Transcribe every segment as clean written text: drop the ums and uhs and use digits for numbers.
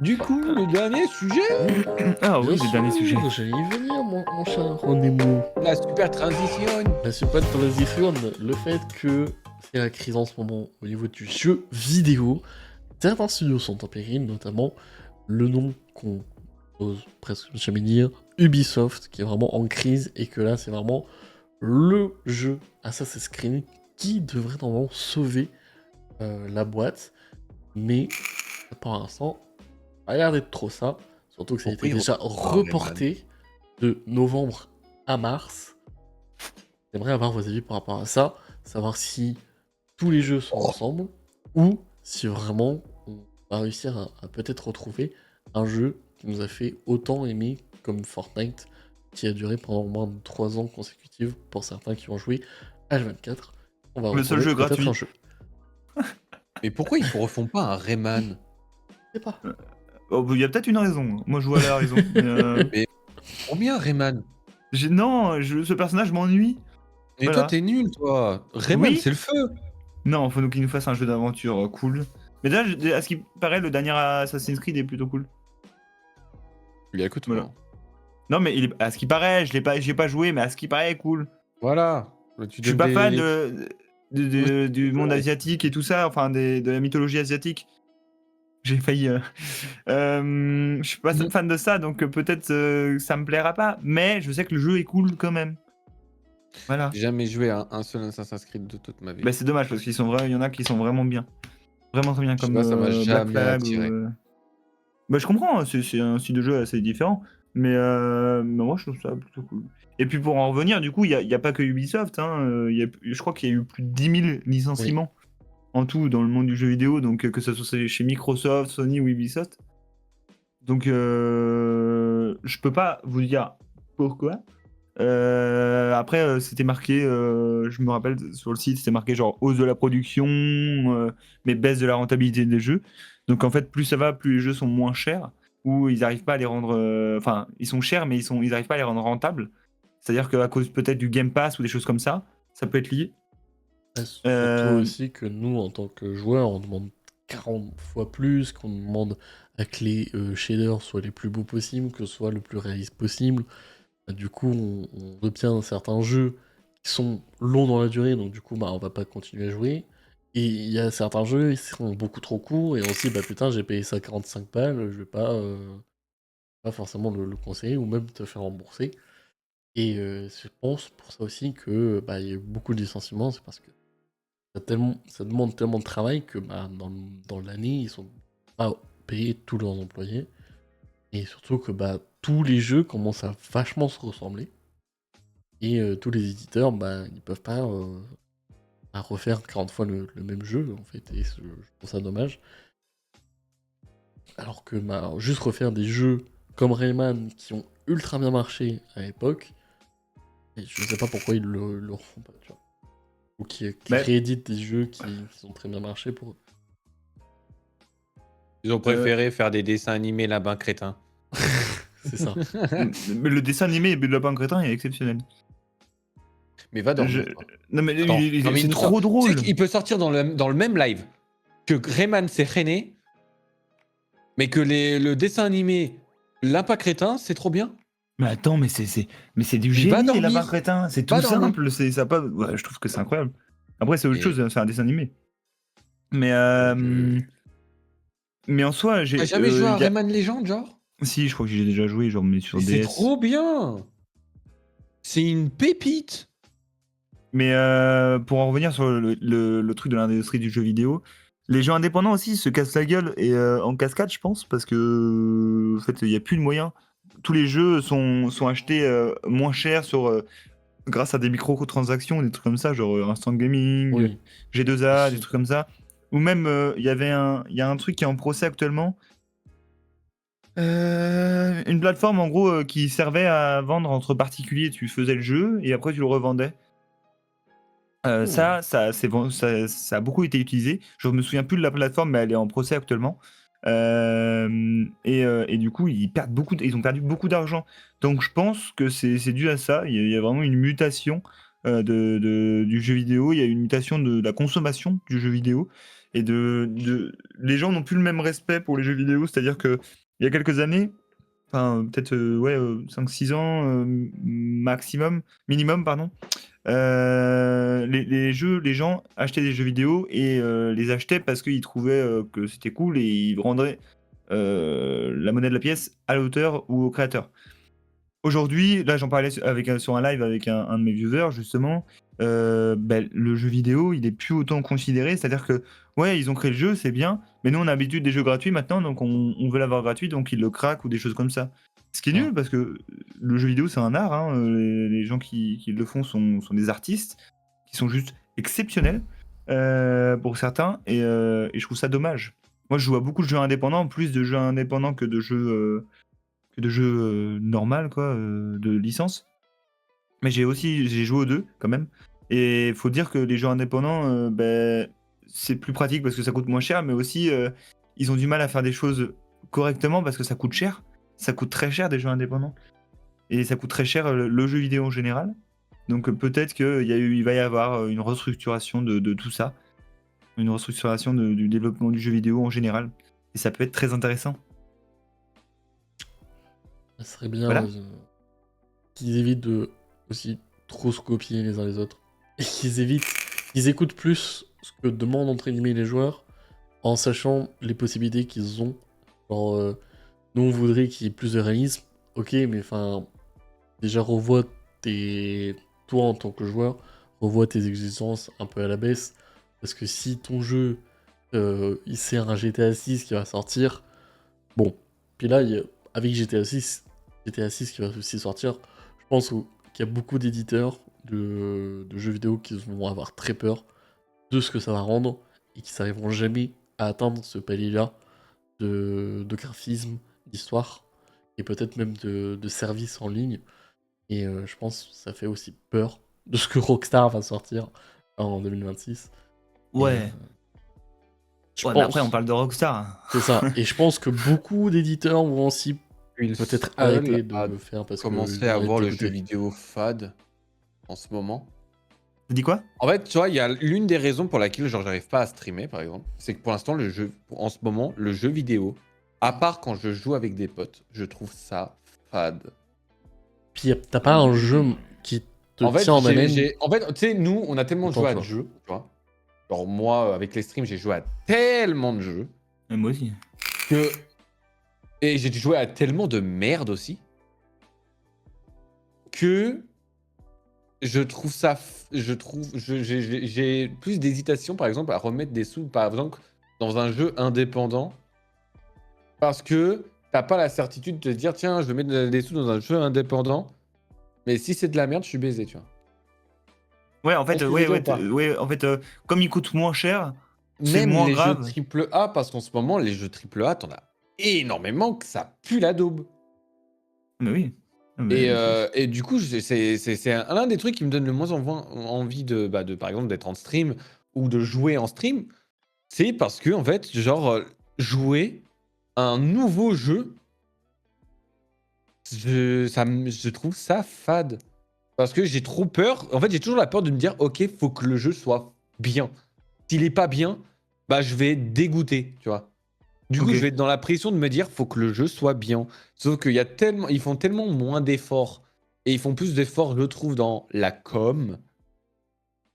Du coup, le dernier sujet, Ah oui, Bien le dernier sujet. sûr, j'allais y venir, mon cher Nemo. la super transition. La super transition, le fait que c'est la crise en ce moment au niveau du jeu vidéo, certains studios sont en péril, notamment le nom qu'on ose presque jamais dire, Ubisoft, qui est vraiment en crise, et que là, c'est vraiment le jeu Assassin's Creed qui devrait normalement sauver la boîte, mais pour l'instant, ça a l'air d'être trop ça, surtout que ça a été Pourquoi ils déjà refont pas reporté de novembre à mars. J'aimerais avoir vos avis par rapport à ça, savoir si tous les jeux sont ensemble, ou si vraiment on va réussir à peut-être retrouver un jeu qui nous a fait autant aimer comme Fortnite, qui a duré pendant moins de 3 ans consécutifs pour certains qui ont joué H24. On va Le seul retrouver jeu peut-être gratuit. un jeu. Mais pourquoi ils ne refont pas un Rayman? Je sais pas. Oh, il y a peut-être une raison. Moi, je vois la raison. Mais combien Rayman? Non, ce personnage m'ennuie. Mais Voilà. toi, t'es nul, toi. Rayman, Oui. c'est le feu. Non, faut qu'il nous fasse un jeu d'aventure cool. Mais là, à ce qui paraît, le dernier Assassin's Creed est plutôt cool. Bien, écoute, Voilà. Non, mais à ce qui paraît, j'y ai pas joué, mais à ce qui paraît, cool. Voilà. Je suis pas fan du monde asiatique et tout ça, enfin de la mythologie asiatique. J'ai failli. Je suis pas fan de ça, donc peut-être ça me plaira pas. Mais je sais que le jeu est cool quand même. Voilà. J'ai jamais joué à un seul Assassin's Creed de toute ma vie. Bah, c'est dommage parce qu'il y en a qui sont vraiment bien. Vraiment très bien, Je sais comme pas, ça m'a Black jamais Flag. attiré. Bah, je comprends, hein, c'est un style de jeu assez différent. Mais moi, je trouve ça plutôt cool. Et puis pour en revenir, du coup, il y a pas que Ubisoft. Hein, je crois qu'il y a eu plus de 10 000 licenciements en tout dans le monde du jeu vidéo, donc que ce soit chez Microsoft, Sony ou Ubisoft. Donc, je peux pas vous dire pourquoi. Après, c'était marqué, je me rappelle sur le site, c'était marqué genre hausse de la production, mais baisse de la rentabilité des jeux. Donc en fait, plus ça va, plus les jeux sont moins chers, ou ils n'arrivent pas à les rendre. Enfin, ils sont chers, mais ils n'arrivent pas à les rendre rentables. C'est-à-dire qu'à cause peut-être du Game Pass ou des choses comme ça peut être lié. Surtout Euh, aussi que nous, en tant que joueurs, on demande 40 fois plus, qu'on demande à que les shaders soient les plus beaux possibles, que ce soit le plus réaliste possible. Bah, du coup, on obtient certains jeux qui sont longs dans la durée, donc du coup, bah, on va pas continuer à jouer. Et il y a certains jeux, ils sont beaucoup trop courts, et on se dit, bah putain, j'ai payé ça 45 balles, je vais pas forcément le conseiller, ou même te faire rembourser. Et je pense pour ça aussi que bah, il y a eu beaucoup de licenciements, c'est parce que ça demande tellement de travail que bah, dans l'année, ils sont pas payés tous leurs employés. Et surtout que bah, tous les jeux commencent à vachement se ressembler. Et tous les éditeurs, bah, ils peuvent pas à refaire 40 fois le même jeu, en fait. Et je trouve ça dommage. Alors que bah, juste refaire des jeux comme Rayman qui ont ultra bien marché à l'époque, et je sais pas pourquoi ils le refont pas, tu vois. Ou qui mais, rééditent des jeux qui ont très bien marché pour eux. Ils ont préféré faire des dessins animés là-bas crétins. C'est ça. mais le dessin animé de Lapin Crétin est exceptionnel. Mais va dormir, toi. Non, mais Attends, non, mais c'est nous trop sommes- drôle. Tu sais qu'il peut sortir dans le même live que Rayman s'est freiné, mais que le dessin animé Lapin Crétin, c'est trop bien. Mais attends, mais c'est du Mais va génie, les dormir. lapins crétins. C'est Va tout dormir. simple. Ça pas. Ouais, je trouve que c'est incroyable. Après, c'est autre Et- chose, c'est un dessin animé. Mais Euh, mais en soi, T'as jamais joué à Rayman Legend, genre? si, je crois que j'ai déjà joué, genre mais sur Mais c'est DS. trop bien. C'est une pépite. Mais pour en revenir sur le truc de l'industrie du jeu vidéo, les jeux indépendants aussi se cassent la gueule et en cascade, je pense, parce que en fait, il y a plus de moyens. Tous les jeux sont achetés moins cher grâce à des microtransactions, des trucs comme ça, genre Instant Gaming, Oui. G2A, des trucs comme ça. Ou même, il y a un truc qui est en procès actuellement. Une plateforme, en gros, qui servait à vendre entre particuliers. Tu faisais le jeu et après, tu le revendais. Ça a beaucoup été utilisé. Je me souviens plus de la plateforme, mais elle est en procès actuellement. Et du coup, ils ont perdu beaucoup d'argent. Donc, je pense que c'est dû à ça. Il y a vraiment une mutation du jeu vidéo. Il y a une mutation de la consommation du jeu vidéo. et les gens n'ont plus le même respect pour les jeux vidéo. C'est-à-dire que il y a quelques années, enfin peut-être 5-6 ans minimum, pardon. Les gens achetaient des jeux vidéo et les achetaient parce qu'ils trouvaient que c'était cool et ils rendraient la monnaie de la pièce à l'auteur ou au créateur. Aujourd'hui, là j'en parlais sur un live avec un de mes viewers justement, le jeu vidéo il est plus autant considéré, c'est-à-dire que ouais ils ont créé le jeu, c'est bien, mais nous on a l'habitude des jeux gratuits maintenant, donc on veut l'avoir gratuit, donc ils le craquent ou des choses comme ça. Ce qui est nul parce que le jeu vidéo c'est un art, hein, les gens qui le font sont des artistes qui sont juste exceptionnels pour certains et je trouve ça dommage. Moi je joue à beaucoup de jeux indépendants, plus de jeux indépendants que de jeux normal quoi, de licence. Mais j'ai joué aux deux quand même. Et il faut dire que les jeux indépendants, c'est plus pratique parce que ça coûte moins cher, mais aussi ils ont du mal à faire des choses correctement parce que ça coûte cher. Ça coûte très cher des jeux indépendants. Et ça coûte très cher le jeu vidéo en général. Donc peut-être qu'il va y avoir une restructuration de tout ça. Une restructuration du développement du jeu vidéo en général. Et ça peut être très intéressant. Ça serait bien Voilà. qu'ils évitent de aussi trop se copier les uns les autres. Et qu'ils écoutent plus ce que demandent entre guillemets les joueurs en sachant les possibilités qu'ils ont. Genre, nous on voudrait qu'il y ait plus de réalisme, ok, mais enfin, déjà revois toi en tant que joueur, revois tes exigences un peu à la baisse. Parce que si ton jeu, c'est un GTA 6 qui va sortir, bon, puis là, avec GTA 6 qui va aussi sortir, je pense qu'il y a beaucoup d'éditeurs de jeux vidéo qui vont avoir très peur de ce que ça va rendre et qui n'arriveront jamais à atteindre ce palier-là de graphisme, d'histoire et peut-être même de services en ligne. Et je pense que ça fait aussi peur de ce que Rockstar va sortir en 2026. Ouais. Je Mais pense, après on parle de Rockstar. c'est ça. Et je pense que beaucoup d'éditeurs vont aussi peut-être arrêter de le faire parce que commencer ils à vont être voir le dégoûtés. jeu vidéo fade en ce moment. Tu dis quoi? En fait, tu vois, il y a l'une des raisons pour laquelle genre j'arrive pas à streamer, par exemple, c'est que pour l'instant, en ce moment, le jeu vidéo, à part quand je joue avec des potes, je trouve ça fade. Puis t'as pas un jeu qui te En fait, tient en haleine. en fait, tu sais, nous, on a tellement Autant joué à toi. de jeux, tu vois. Genre moi, avec les streams, j'ai joué à tellement de jeux Moi aussi. que et j'ai joué à tellement de merde aussi que je trouve ça, j'ai plus d'hésitation, par exemple, à remettre des sous, par exemple, dans un jeu indépendant, parce que t'as pas la certitude de te dire, tiens, je vais mettre des sous dans un jeu indépendant, mais si c'est de la merde, je suis baisé, tu vois. Ouais, en fait, Est-ce que je veux dire ou pas en fait, comme il coûte moins cher, c'est Même moins les jeux grave. triple A, parce qu'en ce moment, les jeux triple A, t'en as énormément que ça pue la daube. Mais oui. Non, mais Et du coup, c'est l'un des trucs qui me donne le moins envie par exemple, d'être en stream ou de jouer en stream. C'est parce que, en fait, genre, jouer à un nouveau jeu, je trouve ça fade. Parce que j'ai trop peur. En fait, j'ai toujours la peur de me dire, ok, faut que le jeu soit bien. S'il est pas bien, bah, je vais être dégoûté, tu vois. Du coup, Ok. je vais être dans la pression de me dire, faut que le jeu soit bien. Sauf qu'il y a tellement, ils font tellement moins d'efforts. Et ils font plus d'efforts, je trouve, dans la com.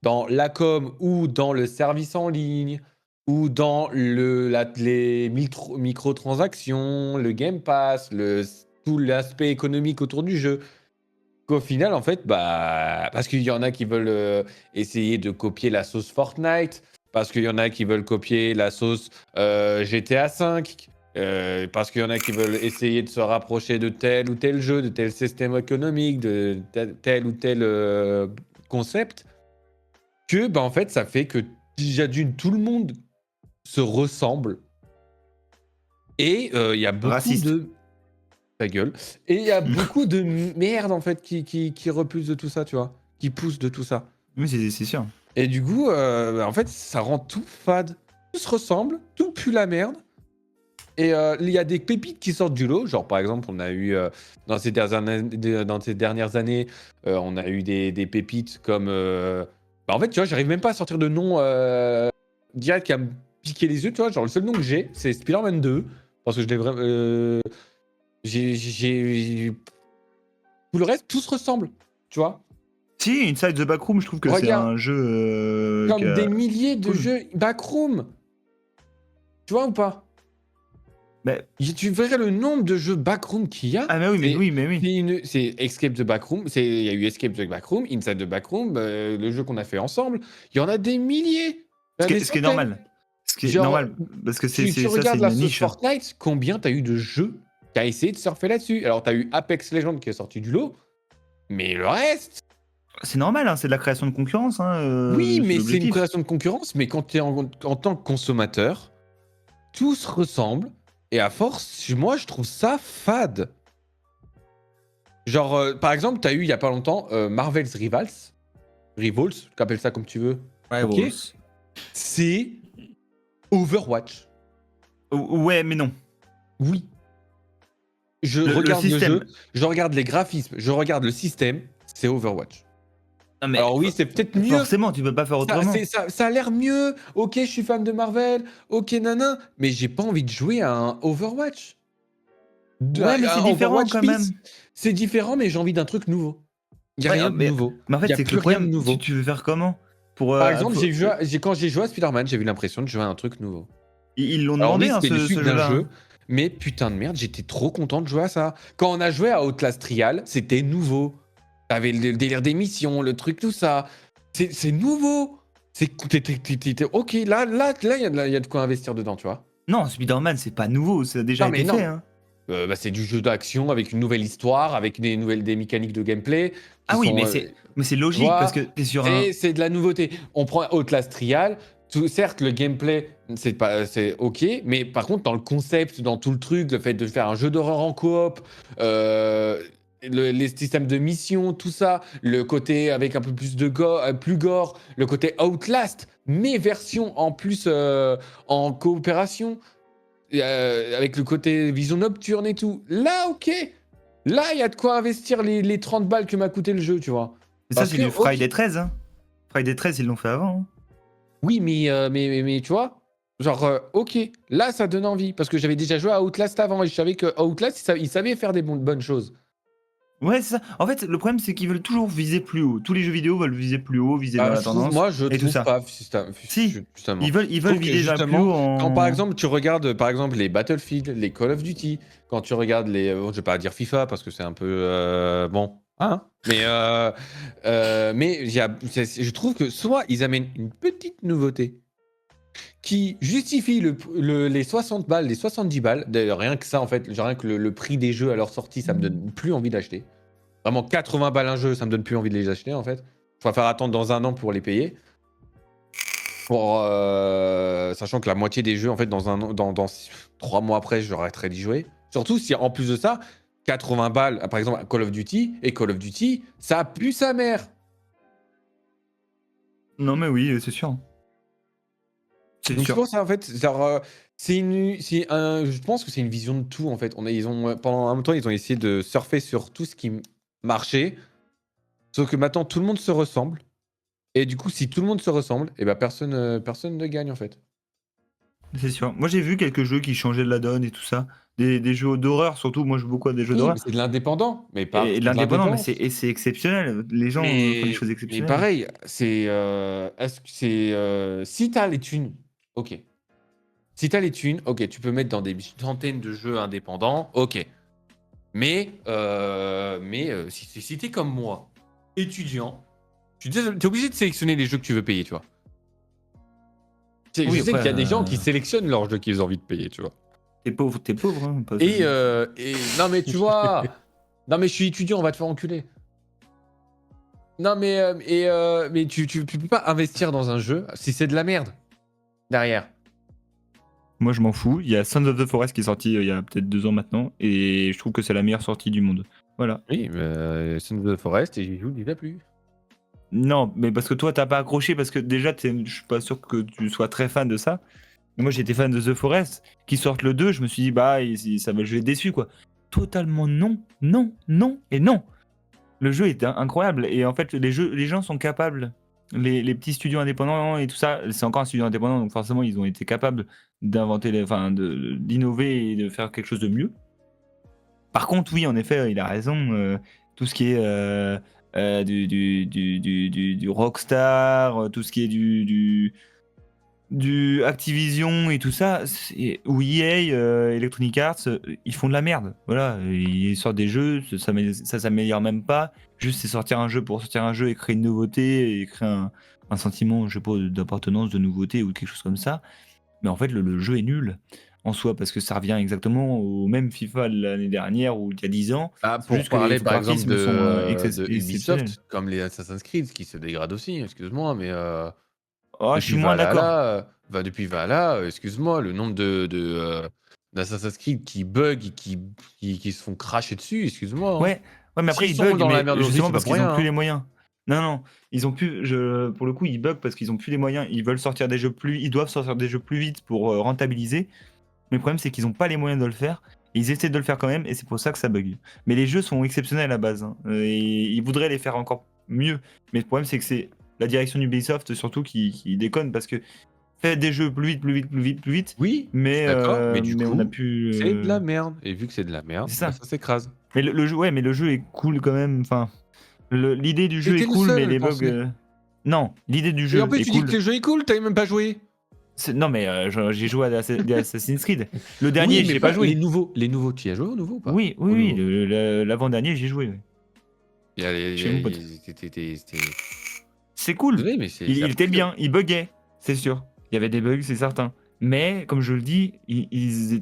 Dans la com ou dans le service en ligne ou dans les microtransactions, le Game Pass, tout l'aspect économique autour du jeu. Qu'au final, en fait, bah, parce qu'il y en a qui veulent essayer de copier la sauce Fortnite, parce qu'il y en a qui veulent copier la sauce GTA V, parce qu'il y en a qui veulent essayer de se rapprocher de tel ou tel jeu, de tel système économique, de tel ou tel concept, que bah, en fait, ça fait que déjà d'une, tout le monde se ressemble. Et il y a beaucoup Raciste. de... Ta gueule. Et il y a beaucoup de merde, en fait, qui repousse de tout ça, tu vois. Qui pousse de tout ça. Oui, c'est sûr. Et du coup, bah, en fait, ça rend tout fade. Tout se ressemble, tout pue la merde. Et il y a des pépites qui sortent du lot. Genre, par exemple, on a eu, dans ces dernières années, on a eu des pépites comme... Bah, en fait, tu vois, j'arrive même pas à sortir de nom direct qui va me piqué les yeux, tu vois. Genre, le seul nom que j'ai, c'est Spider-Man 2. Parce que je l'ai vraiment. Tout le reste, tout se ressemble, tu vois. Si, Inside the Backroom, je trouve que c'est Regarde, un jeu comme des milliers de cool. jeux backroom. Tu vois ou pas? Mais... Tu verrais le nombre de jeux backroom qu'il y a. Ah, mais oui, mais oui, mais oui. C'est Escape the Backroom. Il y a eu Escape the Backroom, Inside the Backroom, le jeu qu'on a fait ensemble. Il y en a des milliers. Il y en a des Ce qui est centaines. normal. Ce qui est Genre, normal, parce que tu ça, c'est regardes la une sauce niche. Fortnite, combien t'as eu de jeux qui a essayé de surfer là-dessus? Alors, t'as eu Apex Legends qui est sorti du lot, mais le reste. C'est normal, hein, c'est de la création de concurrence. Oui, mais c'est une l'objectif. création de concurrence, mais quand t'es en tant que consommateur, tout se ressemble. Et à force, moi, je trouve ça fade. Genre, par exemple, t'as eu il y a pas longtemps Marvel's Rivals, tu appelles ça comme tu veux. Ouais, Ok. bon, C'est Overwatch. ouais, mais non. Oui. Je Le regarde le système. jeu, je regarde les graphismes, je regarde le système, c'est Overwatch. Non, mais Alors oui, c'est peut-être mieux. forcément, tu peux pas faire autrement. Ça a l'air mieux. Ok, je suis fan de Marvel. Ok, nana. Mais j'ai pas envie de jouer à un Overwatch. Ouais, mais c'est différent Overwatch quand Peace, même. c'est différent, mais j'ai envie d'un truc nouveau. Il n'y a Ouais, rien de mais- nouveau. Mais en Il fait, n'y a c'est que plus le rien de problème, nouveau. tu veux faire comment pour, Par exemple, quand j'ai joué à Spider-Man, j'ai eu l'impression de jouer à un truc nouveau. Ils l'ont Alors demandé, oui, hein, c'était une ce suite d'un jeu-là. jeu, mais putain de merde, j'étais trop content de jouer à ça. Quand on a joué à Outlast Trial, c'était nouveau. T'avais le délire des missions, le truc, tout ça. C'est nouveau. Ok, là, il y a de quoi investir dedans, tu vois. Non, Spider-Man, c'est pas nouveau, ça a déjà Non, mais été non. fait. Hein. C'est du jeu d'action avec une nouvelle histoire, avec des mécaniques de gameplay qui Ah oui, sont, mais c'est tu logique vois, parce que t'es sur un. c'est de la nouveauté. On prend Outlast Trial. Certes, le gameplay, c'est ok, mais par contre, dans le concept, dans tout le truc, le fait de faire un jeu d'horreur en coop, les systèmes de mission, tout ça, le côté avec un peu plus de plus gore, le côté Outlast, mais version en plus en coopération, avec le côté vision nocturne et tout. Là, ok. Là, il y a de quoi investir les 30 balles que m'a coûté le jeu, tu vois. Mais ça, Parce c'est que, du ok. Friday 13. Hein. Friday 13, ils l'ont fait avant. Hein. Oui, mais tu vois, genre, ok, là, ça donne envie. Parce que j'avais déjà joué à Outlast avant et je savais que Outlast, il savait faire des bonnes choses. Ouais, c'est ça. En fait, le problème, c'est qu'ils veulent toujours viser plus haut. Tous les jeux vidéo veulent viser plus haut, viser dans la tendance. Moi, je et tout trouve ça. pas, Si, justement. ils veulent Je trouve que viser vers plus justement, haut en. quand par exemple, tu regardes par exemple, les Battlefield, les Call of Duty, quand tu regardes les. Je vais pas dire FIFA parce que c'est un peu. Bon. Hein, mais je trouve que soit ils amènent une petite nouveauté qui justifie les 60 balles, les 70 balles. D'ailleurs, rien que ça, en fait, rien que le prix des jeux à leur sortie, ça me donne plus envie d'acheter. Vraiment, 80 balles un jeu, ça me donne plus envie de les acheter, en fait. Je préfère attendre dans un an pour les payer. Sachant que la moitié des jeux, en fait, dans 3 mois après, j'arrêterai d'y jouer. Surtout si, en plus de ça, 80 balles, par exemple, Call of Duty, et Call of Duty, ça pue sa mère. Non, mais oui, c'est sûr. C'est Donc c'est sûr. pour ça en fait, genre, je pense que c'est une vision de tout en fait. Pendant un moment, ils ont essayé de surfer sur tout ce qui marchait, sauf que maintenant tout le monde se ressemble. Et du coup, si tout le monde se ressemble, et ben personne ne gagne en fait. C'est sûr. Moi, j'ai vu quelques jeux qui changeaient de la donne et tout ça. Des jeux d'horreur, surtout. Moi, je joue beaucoup à des jeux Oui, d'horreur. mais c'est de l'indépendant, mais pas Et de de l'indépendant, mais l'indépendance. c'est exceptionnel. Les gens font des choses Mais exceptionnelles. pareil, est-ce que c'est si t'as les thunes, ok. Si t'as les thunes, ok, tu peux mettre dans des centaines de jeux indépendants, ok. Mais si t'es comme moi, étudiant, t'es obligé de sélectionner les jeux que tu veux payer, tu vois. Oui, Je sais après, qu'il y a des gens qui sélectionnent leurs jeux qu'ils ont envie de payer, tu vois. T'es pauvre. Hein, pas- Et non mais tu vois, non mais je suis étudiant, on va te faire enculer. Non mais tu peux pas investir dans un jeu si c'est de la merde derrière. Moi, je m'en fous. Il y a Sons of the Forest qui est sorti il y a peut-être 2 ans maintenant. Et je trouve que c'est la meilleure sortie du monde. Voilà. Oui, Sons of the Forest et j'y joue déjà plus. Non, mais parce que toi, t'as pas accroché. Parce que déjà, je suis pas sûr que tu sois très fan de ça. Mais moi, j'étais fan de The Forest. Qui sortent le 2, je me suis dit, bah, je vais être déçu, quoi. Totalement non, non, non et non. Le jeu est incroyable. Et en fait, les gens sont capables les petits studios indépendants et tout ça, c'est encore un studio indépendant, donc forcément, ils ont été capables d'inventer, enfin, d'innover et de faire quelque chose de mieux. Par contre, oui, en effet, il a raison. Tout ce qui est du Rockstar, tout ce qui est du Activision et tout ça, ou EA, Electronic Arts, ils font de la merde. Voilà, ils sortent des jeux, ça s'améliore même pas. Juste, c'est sortir un jeu pour sortir un jeu et créer une nouveauté et créer un sentiment, je sais pas, d'appartenance, de nouveauté ou quelque chose comme ça. Mais en fait, le jeu est nul en soi parce que ça revient exactement au même FIFA de l'année dernière ou il y a 10 ans. Ah, C'est pour juste que les parler par exemple graphismes sont de exceptionnels. Ubisoft, comme les Assassin's Creed qui se dégradent aussi, excuse-moi, mais Oh, je suis depuis moins d'accord. Valhalla, depuis Valhalla, excuse-moi, le nombre d'Assassin's Creed qui bug et qui se font cracher dessus, excuse-moi, hein. Ouais, ouais, mais après S'ils ils sont bug, dans la mais merde aussi, justement c'est pas parce pour qu'ils ont rien, plus hein. les moyens. Non, non, ils ont plus. Pour le coup, ils bug parce qu'ils ont plus les moyens. Ils veulent sortir des jeux plus. Ils doivent sortir des jeux plus vite pour rentabiliser. Mais le problème, c'est qu'ils n'ont pas les moyens de le faire. Et ils essaient de le faire quand même, et c'est pour ça que ça bug. Mais les jeux sont exceptionnels à la base, hein. Et ils voudraient les faire encore mieux. Mais le problème, c'est que c'est la direction d'Ubisoft surtout qui déconne parce que fait des jeux plus vite, plus vite, plus vite, plus vite. Oui, je suis Mais, d'accord, mais du on a coup, pu. c'est de la merde. Et vu que c'est de la merde, C'est bah ça. ça s'écrase. Mais le jeu, ouais, mais le jeu est cool quand même. Enfin, l'idée du jeu est T'es le cool, seul mais à le les bugs. penser. Non, l'idée du Et en jeu plus, est tu dis que cool. le jeu est cool, t'as même pas joué. Non, mais j'ai joué à des Assassin's Creed. Le Oui, dernier, mais j'ai pas pas les joué. nouveaux. Les nouveaux, tu y as joué aux nouveaux ou pas? Oui, oui, Aux oui, nouveaux. l'avant-dernier, j'ai joué. Ouais. Il y a, Chez mon pote. c'était- C'est cool. Désolé, mais Il, c'est il était abusé. bien, il buguait, c'est sûr. Il y avait des bugs, c'est certain. Mais, comme je le dis, ils se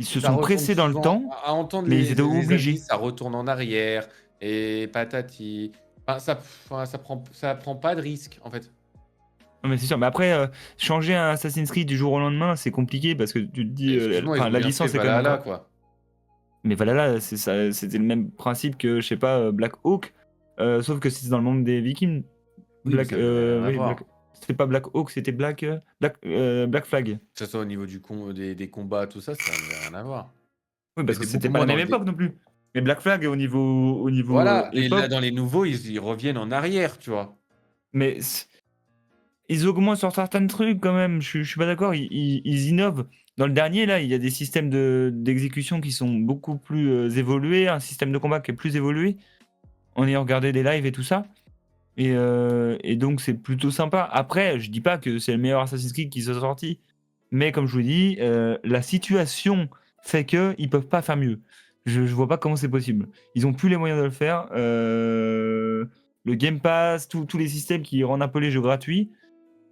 Ça sont retourne pressés dans le souvent. temps, À entendre mais ils étaient les avis, obligés. ça retourne en arrière et patati. Ça prend pas de risque en fait. Non, mais c'est sûr. Mais après, changer un Assassin's Creed du jour au lendemain, c'est compliqué parce que tu te dis, Excuse-moi, ils enfin, ont la bien fait licence est quand même Valhalla grave. quoi. Mais voilà, là, c'était le même principe que, je sais pas, Black Hawk, sauf que c'était dans le monde des Vikings. Oui, mais ça n'avait rien à Oui, voir. C'était pas Black Hawk, c'était Black Flag. Que ce soit au niveau des combats, tout ça, ça n'avait rien à voir. Oui, Mais parce que c'est c'était beaucoup pas la moins même dans le époque non plus. Mais Black Flag, au niveau Voilà, et là époque, dans les nouveaux, ils reviennent en arrière, tu vois. mais ils augmentent sur certains trucs quand même. Je suis pas d'accord, ils innovent. Dans le dernier, là, il y a des systèmes d'exécution qui sont beaucoup plus évolués, un système de combat qui est plus évolué, en ayant regardé des lives et tout ça. Et donc, c'est plutôt sympa. Après, je dis pas que c'est le meilleur Assassin's Creed qui soit sorti, mais comme je vous dis, la situation fait qu'ils peuvent pas faire mieux. Je vois pas comment c'est possible. Ils ont plus les moyens de le faire. Le Game Pass, tous les systèmes qui rendent un peu les jeux gratuits,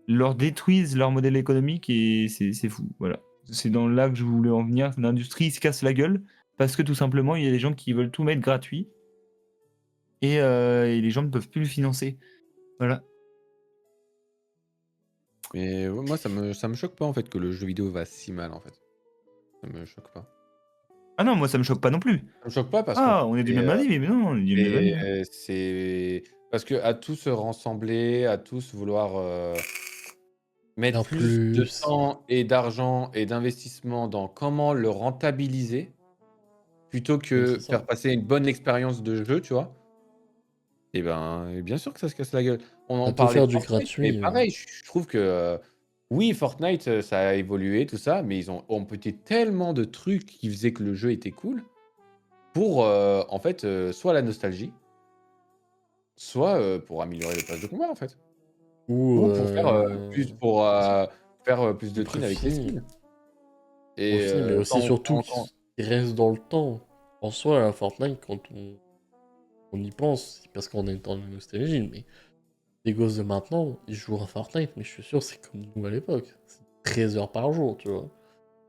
leur détruisent leur modèle économique et c'est fou. Voilà. C'est dans là que je voulais en venir. L'industrie se casse la gueule parce que tout simplement, il y a des gens qui veulent tout mettre gratuit et les gens ne peuvent plus le financer. Voilà. Mais ouais, moi, ça me choque pas en fait que le jeu vidéo va si mal en fait. Ça me choque pas. Ah non, moi ça me choque pas non plus. Ça me choque pas parce qu'en fait, Ah, on est du même avis, mais non, on est du même avis, hein. c'est parce que à tous se rassembler, à tous vouloir Et mettre en plus de plus, temps et d'argent et d'investissement dans comment le rentabiliser plutôt que c'est ça. faire passer une bonne expérience de jeu, tu vois. Et ben, bien sûr que ça se casse la gueule. On en À te parlait de faire du Fortnite, mais gratuit. pareil, je trouve que oui, Fortnite, ça a évolué, tout ça, mais ils ont amputé tellement de trucs qui faisaient que le jeu était cool pour, en fait, soit la nostalgie, soit pour améliorer les phases de combat, en fait. Ou Ou pour faire plus du de thunes avec les précis. skins. Et Aussi, mais aussi surtout qui reste dans le temps. En soi, la Fortnite, quand on y pense, c'est parce qu'on est dans la nostalgie, mais les gosses de maintenant, ils jouent à Fortnite, mais je suis sûr c'est comme nous à l'époque. C'est 13 heures par jour, tu vois.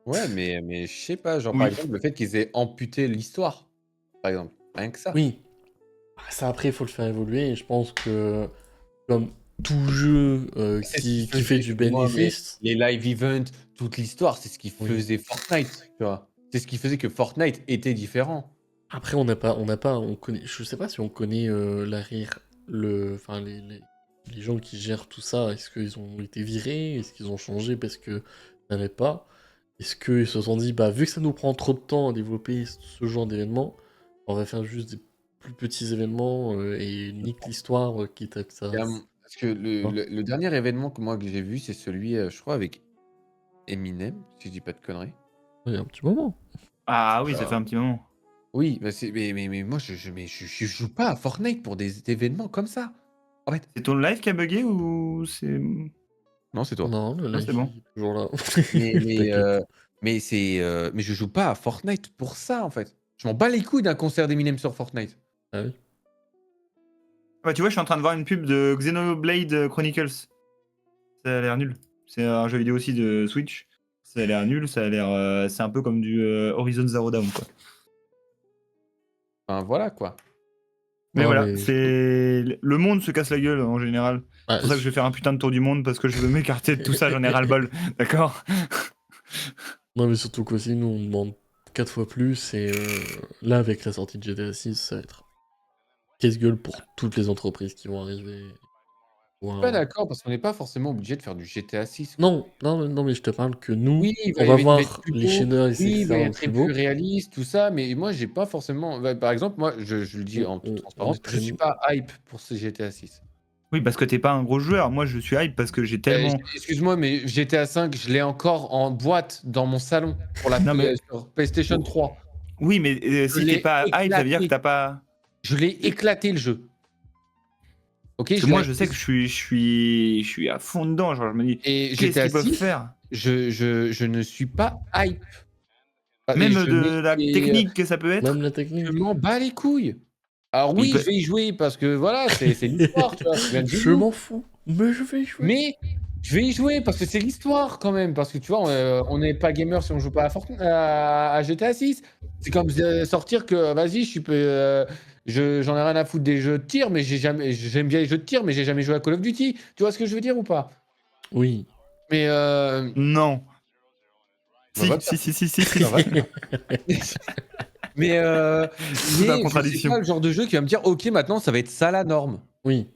ouais, mais je sais pas, genre, par Oui. exemple, le fait qu'ils aient amputé l'histoire, par exemple, rien que ça. Oui, ça après, il faut le faire évoluer, et je pense que, comme tout jeu C'est ce qui qui fait faisait, du excuse-moi, mais bénéfice, les live events, toute l'histoire, c'est ce qui oui. faisait Fortnite, tu vois? C'est ce qui faisait que Fortnite était différent. Après, on connaît, je sais pas si on connaît l'arrière, enfin les gens qui gèrent tout ça. Est-ce qu'ils ont été virés? Est-ce qu'ils ont changé parce que ça n'allait pas? Est-ce qu'ils se sont dit, bah vu que ça nous prend trop de temps à développer ce genre d'événements, on va faire juste des plus petits événements et nique l'histoire, quitte à que ça. Il y a Parce que le dernier événement que j'ai vu, c'est celui, je crois, avec Eminem, si je dis pas de conneries. Il y a un petit moment. Ah oui, ça fait un petit moment. Oui, bah, mais moi, je joue pas à Fortnite pour des événements comme ça. En fait, C'est ton live qui a bugué ou c'est. non, c'est toi. Non, le Ah, live c'est bon. il est toujours là. Mais mais T'inquiète. mais je joue pas à Fortnite pour ça, en fait. Je m'en bats les couilles d'un concert d'Eminem sur Fortnite. Ah oui. Bah, tu vois, je suis en train de voir une pub de Xenoblade Chronicles. Ça a l'air nul. C'est un jeu vidéo aussi de Switch. Ça a l'air nul, ça a l'air. C'est un peu comme du Horizon Zero Dawn, quoi. Enfin, voilà, quoi. Mais Non, voilà, mais c'est. Le monde se casse la gueule en général. Ah, C'est pour ça que je vais faire un putain de tour du monde parce que je veux m'écarter de tout ça, j'en ai ras-le-bol. D'accord? non, mais surtout qu'aussi, nous, on demande 4 fois plus. Et là, avec la sortie de GTA 6, ça va être casse-gueule pour toutes les entreprises qui vont arriver. Je suis pas d'accord parce qu'on n'est pas forcément obligé de faire du GTA 6. Non, non, mais je te parle que nous, Oui, on va il va être voir plus les beau. shaders, Oui, il va etc. le être plus plus beau. réaliste, tout ça, mais moi, j'ai pas forcément. Bah, par exemple, moi, je le dis en toute On transparence, rentre je chez suis nous. pas hype pour ce GTA 6. Oui, parce que t'es pas un gros joueur. Moi, je suis hype parce que j'ai tellement. Excuse-moi, mais GTA 5, je l'ai encore en boîte dans mon salon pour la Non, mais. sur PlayStation 3. Oui, mais Je si t'es l'ai pas hype, ça veut dire que éclaté. t'as pas. Je l'ai éclaté le jeu. Ok, Parce que je l'ai moi, je sais acheté que je suis à fond dedans. Genre, je me dis, et qu'est-ce GTA qu'ils peuvent 6, faire? je ne suis pas hype. Et Même je mets de la technique que ça peut Même être. la je technique. m'en bats les couilles. Alors Il oui, je peut- vais y jouer parce que voilà, c'est l'histoire, tu vois, ça vient de Je nous. m'en fous, mais je vais y jouer. Mais je vais y jouer parce que c'est l'histoire quand même. Parce que tu vois, on n'est pas gamer si on joue pas à GTA 6. C'est comme sortir que vas-y, j'en ai rien à foutre des jeux de tir, mais j'aime bien les jeux de tir, mais j'ai jamais joué à Call of Duty. Tu vois ce que je veux dire ou pas? Oui. Mais Non. bah, va Si, te si, faire si, si, si, si. bah, va te faire. Mais Tout en mais je sais contradiction. pas le genre de jeu qui va me dire: «OK, maintenant ça va être ça la norme». Oui.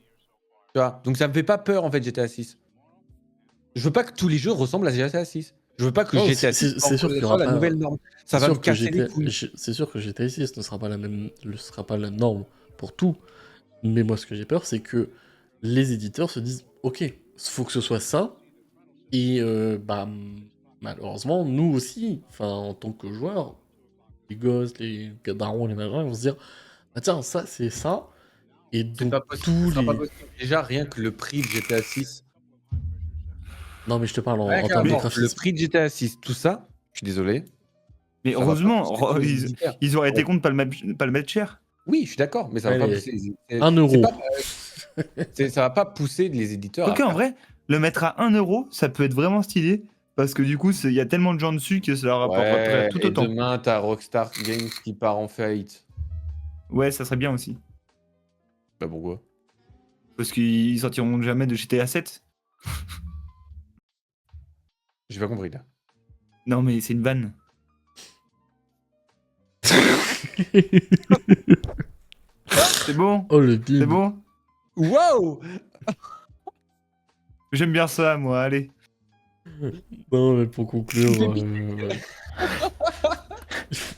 Tu vois? Donc ça me fait pas peur en fait GTA 6. Je veux pas que tous les jeux ressemblent à GTA 6. Je veux pas que Non, GTA 6 c'est sûr qu'il y soit aura la pas. nouvelle norme. Ça C'est va me sûr que casser les couilles. c'est sûr que GTA 6 ne sera pas la norme pour tout. Mais moi, ce que j'ai peur, c'est que les éditeurs se disent, ok, faut que ce soit ça. Et bah malheureusement, nous aussi, enfin en tant que joueurs, les gosses, les darons, les machins, ils vont se dire, ah tiens, ça c'est ça. Et C'est donc pas possible, ce tous sera pas les. possible. Déjà, rien que le prix de GTA 6, Non, mais je te parle rien en termes de qu'avant, le graphisme. prix de GTA 6, tout ça, je suis désolé, Mais ça va pas heureusement, pousser tous les éditeurs. ils auraient été Ouais. contre pas le mettre cher. Oui, je suis d'accord, mais ça va pas Allez, pousser un c'est euro. pas ça va pas pousser les éditeurs à Quoique, en faire. vrai, le mettre à 1€, ça peut être vraiment stylé. Parce que du coup, il y a tellement de gens dessus que ça leur rapporterait Ouais, tout et autant. demain, tu as Rockstar Games qui part en faillite. Ouais, ça serait bien aussi. Bah pourquoi? Parce qu'ils sortiront jamais de GTA 7. J'ai pas compris là. Non, mais c'est une vanne. C'est bon? Oh le C'est bide. bon? Waouh! J'aime bien ça, moi, allez. Non, mais pour conclure,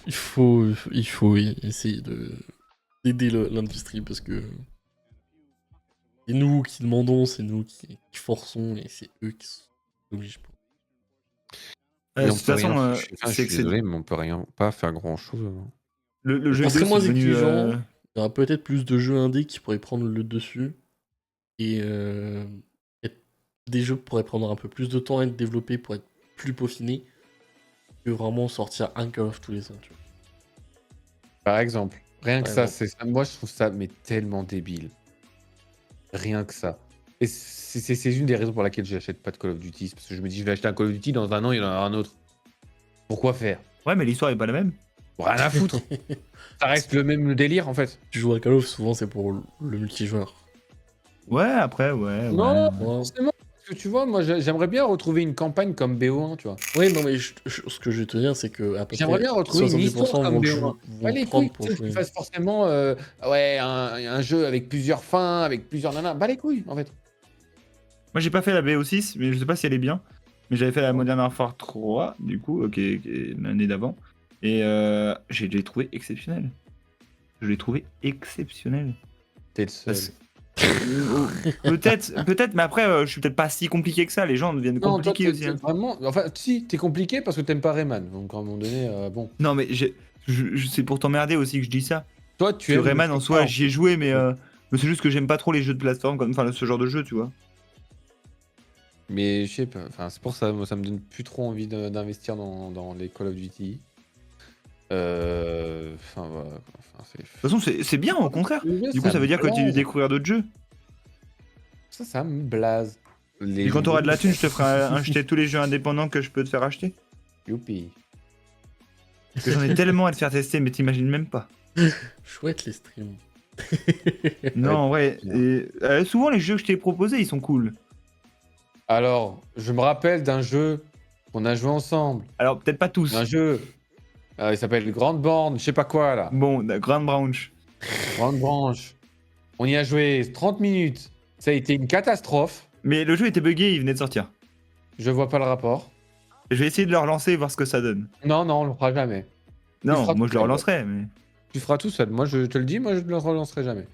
il faut essayer d'aider l'industrie parce que c'est nous qui demandons, c'est nous qui forçons et c'est eux qui s'obligent pas. Mais De on toute peut rien façon, je c'est suis que c'est désolé, mais on peut rien pas faire grand chose. le jeu On serait vidéo, c'est moins devenu. exigeant, il y aura peut-être plus de jeux indés qui pourraient prendre le dessus et des jeux qui pourraient prendre un peu plus de temps à être développés pour être plus peaufinés que vraiment sortir un Call of tous les ans. Tu vois. Par exemple, rien que Par ça, exemple. moi je trouve ça mais tellement débile. Rien que ça. Et c'est une des raisons pour laquelle j'achète pas de Call of Duty, c'est parce que je me dis: «Je vais acheter un Call of Duty, dans un an, il y en aura un autre». Pourquoi faire? Ouais, mais l'histoire est pas la même. Rien à foutre. Ça reste le même délire en fait. Tu joues à Call of, souvent c'est pour le multijoueur. Ouais, après, ouais. Non, Ouais. Moi, forcément, parce que tu vois, moi j'aimerais bien retrouver une campagne comme BO1, tu vois? oui, non, mais ce que je vais te dire, c'est que à peu J'aimerais près bien retrouver une histoire 70% comme vont le, BO1. vont Pas le les prendre couilles, pour tu sais, que tu jouer. fasses forcément ouais, un jeu avec plusieurs fins, avec plusieurs nanas. Pas les couilles, en fait. Moi, j'ai pas fait la BO6, mais je sais pas si elle est bien. Mais j'avais fait la Modern Warfare 3, du coup, qui est l'année d'avant. Et je l'ai trouvé exceptionnel. Je l'ai trouvé exceptionnel. T'es le seul. Peut-être, mais après, je suis peut-être pas si compliqué que ça. Les gens deviennent Non, toi, compliqués aussi. t'es Hein. vraiment. Enfin, si, t'es compliqué parce que t'aimes pas Rayman. Donc, à un moment donné, bon. Non, mais c'est pour t'emmerder aussi que je dis ça. Toi, Parce tu que aimes le Rayman, en jeu soi, pas, en j'y ai fait. joué, mais c'est juste que j'aime pas trop les jeux de plateforme, enfin, ce genre de jeu, tu vois. Mais je sais pas. Enfin, c'est pour ça, moi, ça me donne plus trop envie d'investir dans les Call of Duty. Enfin, voilà. Enfin, De toute façon, c'est bien, au contraire. le jeu, Du coup, ça me veut dire que tu as dû blase. découvrir d'autres jeux. Ça me blase. Les Et jeux quand t'auras de vidéo, la thune, je te ferai acheter tous les jeux indépendants que je peux te faire acheter. youpi. Parce que j'en ai tellement à te faire tester, mais t'imagines même pas. Chouette les streams. Non, ouais. bien. Et, souvent, les jeux que je t'ai proposés, ils sont cool. Alors, je me rappelle d'un jeu qu'on a joué ensemble. Alors, peut-être pas tous. Un jeu. Il s'appelle Grande Borne, je sais pas quoi là. Bon, Grand Branch. Grande Branche. On y a joué 30 minutes. Ça a été une catastrophe. Mais le jeu était buggé, il venait de sortir. Je vois pas le rapport. Je vais essayer de le relancer et voir ce que ça donne. Non, non, on le fera jamais. Non, feras moi tout je le seul. relancerai, mais. Tu feras tout seul. Moi, je te le dis, moi, je ne le relancerai jamais.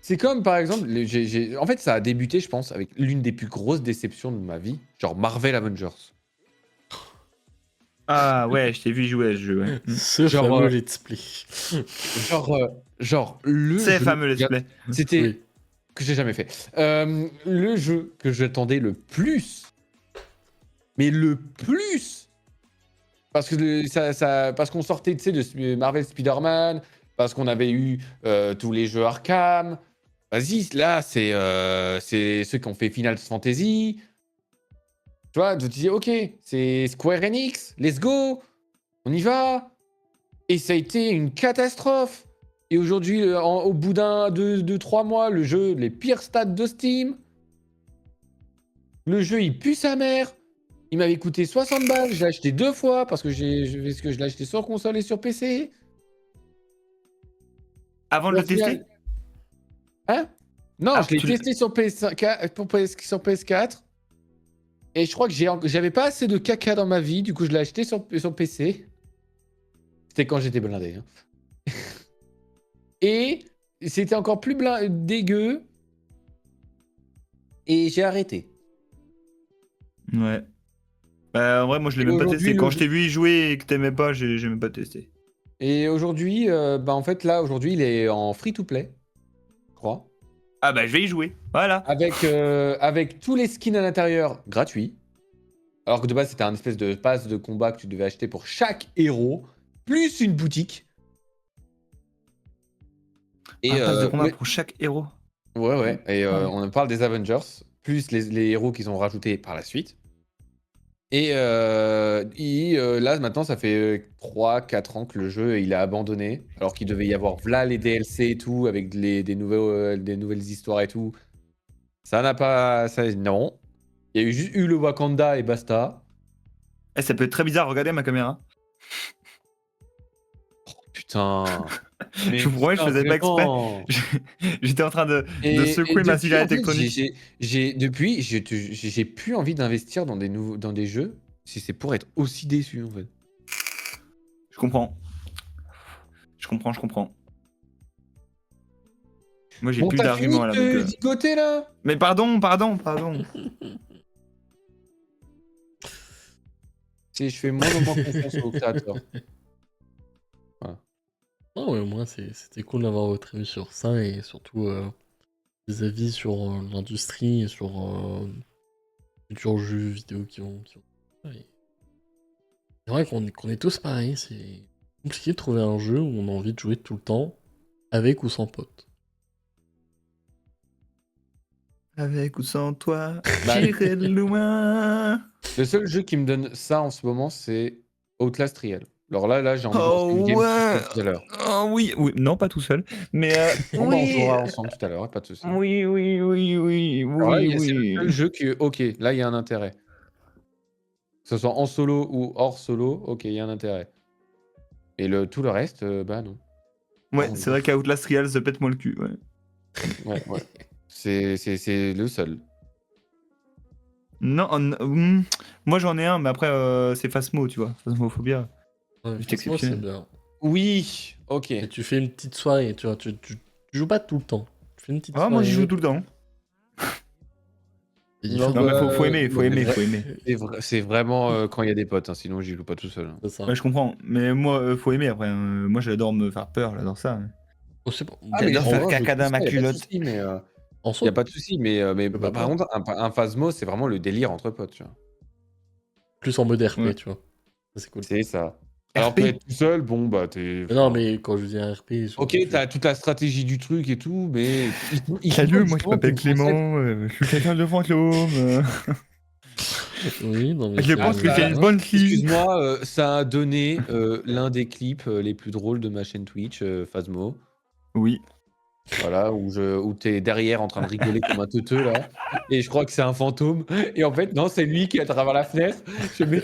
C'est comme, par exemple, en fait, ça a débuté, je pense, avec l'une des plus grosses déceptions de ma vie, genre Marvel Avengers. Ah ouais, je t'ai vu jouer à ce jeu, ouais. Ce Genre, fameux let's play. Genre le C'est jeu fameux let's play. c'était Oui. que j'ai jamais fait. Le jeu que j'attendais le plus, mais le plus, parce que parce qu'on sortait, tu sais, de Marvel Spider-Man, parce qu'on avait eu tous les jeux Arkham. Vas-y, là, c'est ceux qui ont fait Final Fantasy. Tu vois, tu te dis, ok, c'est Square Enix, let's go, on y va. Et ça a été une catastrophe. Et aujourd'hui, au bout de 3 mois, le jeu, les pires stats de Steam. Le jeu, il pue sa mère. Il m'avait coûté 60 balles. Je l'ai acheté 2 fois parce que je l'ai acheté sur console et sur PC. Avant de Au le tester final- Hein? Non, Ah, je l'ai tu l'as- testé sur sur PS4. Et je crois que j'avais pas assez de caca dans ma vie. Du coup, je l'ai acheté sur PC. C'était quand j'étais blindé. Hein. Et c'était encore plus dégueu. Et j'ai arrêté. Ouais. Bah, en vrai, moi je l'ai Et même pas aujourd'hui, testé. le Quand jeu- je t'ai vu y jouer et que t'aimais pas, j'ai même pas testé. Et aujourd'hui, bah en fait, là, aujourd'hui, il est en free-to-play, je crois. Ah bah je vais y jouer. Voilà. Avec tous les skins à l'intérieur gratuits. Alors que de base, c'était un espèce de pass de combat que tu devais acheter pour chaque héros, plus une boutique. Et Un pass de combat pour chaque héros. ouais. Et Ouais. on en parle des Avengers, plus les héros qu'ils ont rajoutés par la suite. Et là, maintenant, ça fait 3-4 ans que le jeu il a abandonné. Alors qu'il devait y avoir là les DLC et tout, avec des nouvelles histoires et tout. Ça n'a pas. Non. Il y a eu juste eu le Wakanda et basta. Eh, ça peut être très bizarre, regardez ma caméra. Putain. Mais Je vous promets, je putain, faisais pas exprès. vraiment. J'étais en train de Et secouer ma depuis, cigarette en fait, électronique. j'ai plus envie d'investir dans des jeux si c'est pour être aussi déçu, en fait. Je comprends. Je comprends. Moi j'ai Bon, plus t'as fini d'arguments là. de Donc, zigoter, là? Mais pardon. Si je fais moins en moins confiance aux créateurs. Non, ouais, au moins c'était cool d'avoir votre avis sur ça et surtout des avis sur l'industrie et sur futurs jeux vidéo qui vont. Ouais. C'est vrai qu'on est tous pareils, c'est compliqué de trouver un jeu où on a envie de jouer tout le temps, avec ou sans potes. Avec ou sans toi, Bah, j'irai loin. le seul jeu qui me donne ça en ce moment, c'est Outlast Trial. Alors là, j'ai envie de lancer Oh une game ouais. tout à l'heure. Oh oui. Non, pas tout seul. Mais Bon, bah, on oui. jouera ensemble tout à l'heure, pas de soucis. Oui. Alors là, c'est le seul jeu que, ok, là, il y a un intérêt. Que ce soit en solo ou hors solo, ok, il y a un intérêt. Et tout le reste, bah non. Ouais, c'est vrai qu'Outlast Trials se pète moi le cul. Ouais. Ouais. C'est le seul. Non, moi j'en ai un, mais après c'est Phasmo, tu vois. Phasmophobia. Ouais, Juste franchement, c'est exceptionnel. bien. Oui, ok. Et tu fais une petite soirée, tu vois, tu joues pas tout le temps. fais une petite Ah, moi j'y joue soirée. tout le temps. Il Non, fait Non, mais quoi, faut aimer, faut aimer, vrai. faut aimer. C'est vraiment quand il y a des potes, hein, sinon j'y joue pas tout seul. Hein. c'est ça. Ouais, je comprends. Mais moi, faut aimer après. Moi j'adore me faire peur, j'adore ça. Oh, c'est bon. Ah, mais J'adore en faire vrai, je caca kiffe dans ma ça, y a pas de culotte. souci, mais En y soi, a pas de souci, mais bah, par contre, un Phasmo, c'est vraiment le délire entre potes, tu vois. plus en mode RP, Ouais. tu vois. Ça, c'est cool. C'est ça. Alors RP? que être tout seul, bon bah t'es. Mais non, mais quand je dis un RP, Ok, t'as toute la stratégie du truc et tout, mais Salut, moi je justement, m'appelle ton concept. Clément, je suis quelqu'un de fantôme. Oui, non, mais Je c'est. pense que c'est une bonne fille. Excuse-moi, ça a donné l'un des clips les plus drôles de ma chaîne Twitch, Phasmo. Oui. Voilà, où t'es derrière en train de rigoler comme un teuteux là. Et je crois que c'est un fantôme. Et en fait, non, c'est lui qui est à travers la fenêtre. Je mets.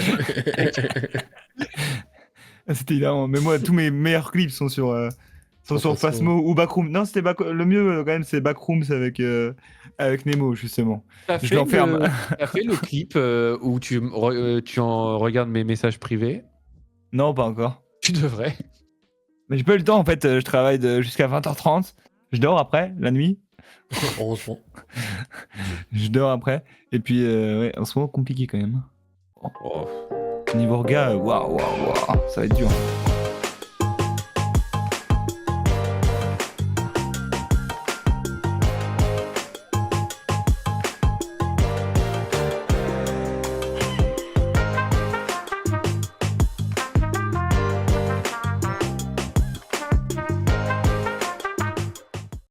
C'était hilarant. Mais moi, tous mes meilleurs clips sont sur Sur Phasmo ou Backroom. Non, c'était le mieux quand même, c'est Backrooms avec Nemo, justement. T'as Je fait l'enferme. t'as fait le clip où tu en regardes mes messages privés. Non, pas encore. Tu devrais. Mais j'ai pas eu le temps en fait, je travaille jusqu'à 20h30. Je dors après, la nuit. Heureusement. Je dors après. Et puis, ouais, en ce moment, compliqué quand même. Oh. Niveau regard, waouh, ça va être dur.